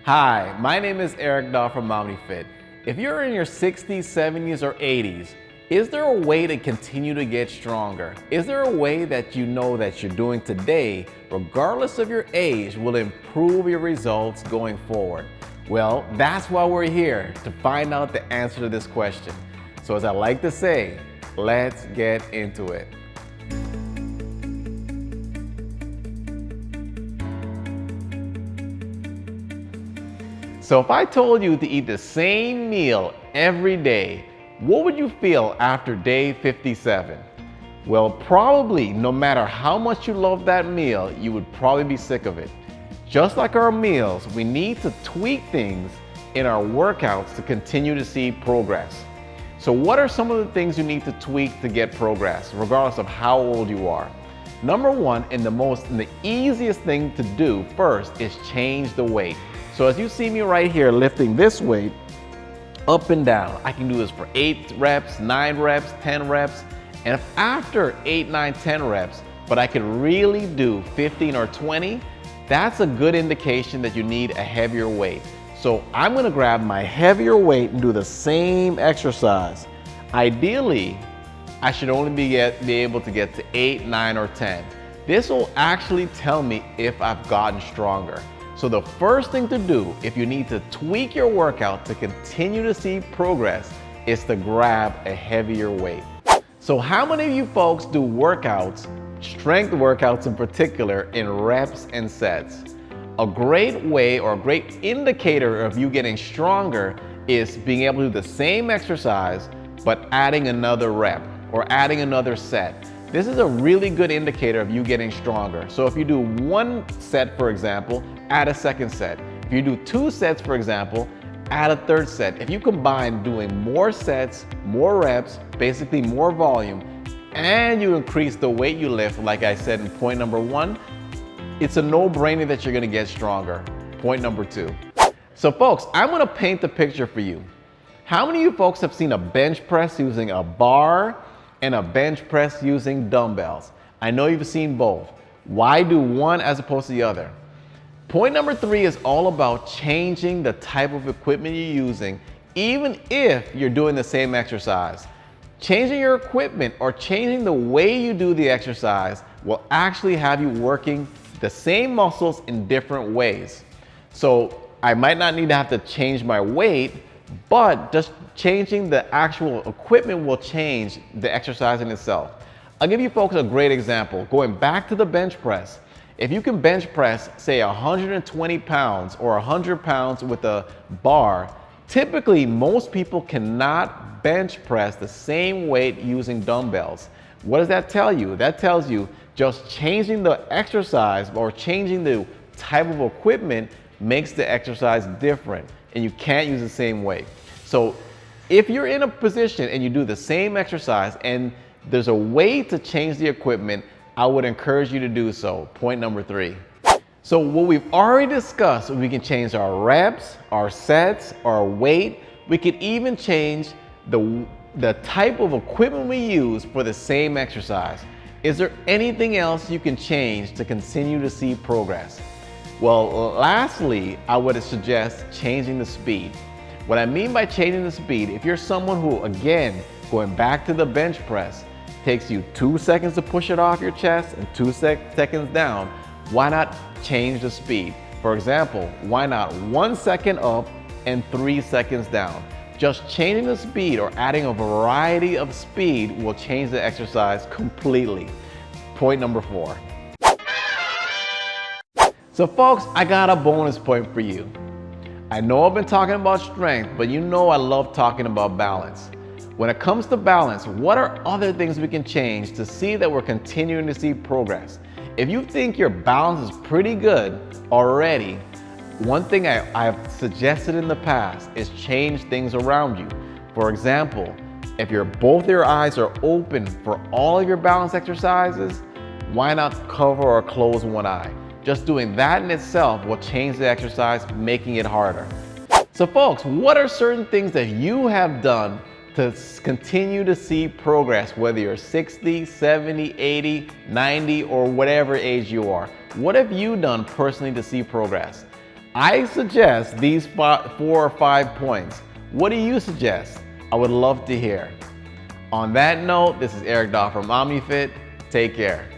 Hi, my name is Eric Daw from OmniFit. If you're in your 60s, 70s, or 80s, is there a way to continue to get stronger? Is there a way that you know that you're doing today, regardless of your age, will improve your results going forward? Well, that's why we're here, to find out the answer to this question. So as I like to say, let's get into it. So if I told you to eat the same meal every day, what would you feel after day 57? Well, probably no matter how much you love that meal, you would probably be sick of it. Just like our meals, we need to tweak things in our workouts to continue to see progress. So what are some of the things you need to tweak to get progress, regardless of how old you are? Number one, and the easiest thing to do first is change the weight. So as you see me right here lifting this weight up and down, I can do this for 8 reps, 9 reps, 10 reps. And if after 8, 9, 10 reps, but I could really do 15 or 20, that's a good indication that you need a heavier weight. So I'm gonna grab my heavier weight and do the same exercise. Ideally, I should only be able to get to 8, 9, or 10. This will actually tell me if I've gotten stronger. So the first thing to do if you need to tweak your workout to continue to see progress is to grab a heavier weight. So how many of you folks do workouts, strength workouts in particular, in reps and sets? A great way or a great indicator of you getting stronger is being able to do the same exercise but adding another rep or adding another set. This is a really good indicator of you getting stronger. So if you do 1 set, for example, add a 2nd set. If you do 2 sets, for example, add a 3rd set. If you combine doing more sets, more reps, basically more volume, and you increase the weight you lift, like I said in point number 1, it's a no-brainer that you're gonna get stronger. Point number 2. So folks, I'm gonna paint the picture for you. How many of you folks have seen a bench press using a bar and a bench press using dumbbells? I know you've seen both. Why do one as opposed to the other? Point number 3 is all about changing the type of equipment you're using, even if you're doing the same exercise. Changing your equipment or changing the way you do the exercise will actually have you working the same muscles in different ways. So I might not need to have to change my weight, but just changing the actual equipment will change the exercise in itself. I'll give you folks a great example. Going back to the bench press, if you can bench press, say 120 pounds or 100 pounds with a bar, typically most people cannot bench press the same weight using dumbbells. What does that tell you? That tells you just changing the exercise or changing the type of equipment makes the exercise different, and you can't use the same weight. So if you're in a position and you do the same exercise and there's a way to change the equipment, I would encourage you to do so. Point number 3. So what we've already discussed, we can change our reps, our sets, our weight. We could even change the type of equipment we use for the same exercise. Is there anything else you can change to continue to see progress? Well, lastly, I would suggest changing the speed. What I mean by changing the speed, if you're someone who, again, going back to the bench press, takes you 2 seconds to push it off your chest and 2 seconds down, why not change the speed? For example, why not 1 second up and 3 seconds down? Just changing the speed or adding a variety of speed will change the exercise completely. Point number 4. So folks, I got a bonus point for you. I know I've been talking about strength, but you know I love talking about balance. When it comes to balance, what are other things we can change to see that we're continuing to see progress? If you think your balance is pretty good already, one thing I've suggested in the past is change things around you. For example, if both your eyes are open for all of your balance exercises, why not cover or close one eye? Just doing that in itself will change the exercise, making it harder. So folks, what are certain things that you have done to continue to see progress, whether you're 60, 70, 80, 90, or whatever age you are? What have you done personally to see progress? I suggest these 4 or 5 points. What do you suggest? I would love to hear. On that note, this is Eric Daw from OmniFit. Take care.